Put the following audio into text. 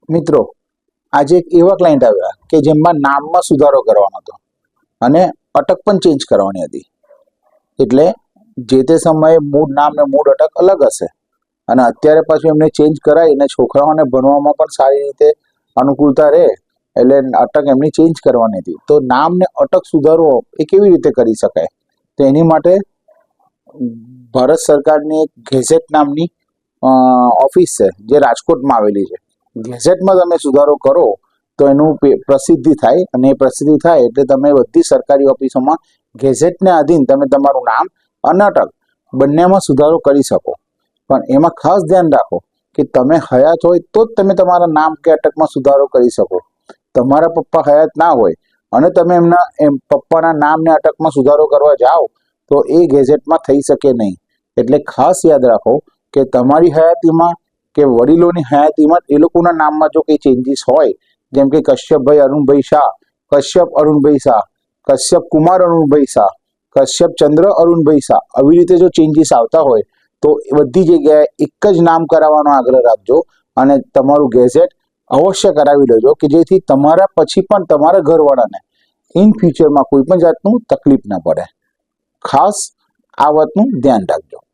મિત્રો, આજે એક એવા ક્લાયન્ટ આવ્યા કે જેમાં નામમાં સુધારો કરવાનો હતો અને અટક પણ ચેન્જ કરવાની હતી. એટલે જે તે સમયે મૂળ નામ ને મૂળ અટક અલગ હશે અને અત્યારે પાછું એમને ચેન્જ કરાવીને છોકરાઓને ભણવામાં પણ સારી રીતે અનુકૂળતા રહે એટલે અટક એમની ચેન્જ કરવાની હતી. તો નામ ને અટક સુધારો એ કેવી રીતે કરી શકાય? તો એની માટે ભારત સરકારની એક ગેઝેટ નામની ઓફિસ છે જે રાજકોટમાં આવેલી છે. ગેઝેટમાં તમે સુધારો કરો તો એનું પ્રસિદ્ધિ થાય અને એ પ્રસિદ્ધિ થાય એટલે તમે બધી સરકારી ઓફિસોમાં ગેઝેટને આધીન તમે તમારું નામ અને અટક બંનેમાં સુધારો કરી શકો. પણ એમાં ખાસ ધ્યાન રાખો કે તમે હયાત હોય તો જ તમે તમારા નામ કે અટકમાં સુધારો કરી શકો. તમારા પપ્પા હયાત ના હોય અને તમે એમના પપ્પાના નામ ને અટકમાં સુધારો કરવા જાઓ તો એ ગેઝેટમાં થઈ શકે નહીં. એટલે ખાસ યાદ રાખો કે તમારી હયાતીમાં કે વડીલોની હયાતીમાં એ લોકોના નામમાં જો કંઈ ચેન્જીસ હોય, જેમ કે કશ્યપભાઈ અરુણભાઈ શાહ, કશ્યપ અરુણભાઈ શાહ, કશ્યપ કુમાર અરુણભાઈ શાહ, કશ્યપ ચંદ્ર અરુણભાઈ શાહ, આવી રીતે જો ચેન્જીસ આવતા હોય તો બધી જગ્યાએ એક જ નામ કરાવવાનો આગ્રહ રાખજો અને તમારું ગેઝેટ અવશ્ય કરાવી લેજો કે જેથી તમારા પછી પણ તમારા ઘરવાળાને ઇન ફ્યુચરમાં કોઈ પણ જાતનું તકલીફ ના પડે. ખાસ આ વાતનું ધ્યાન રાખજો.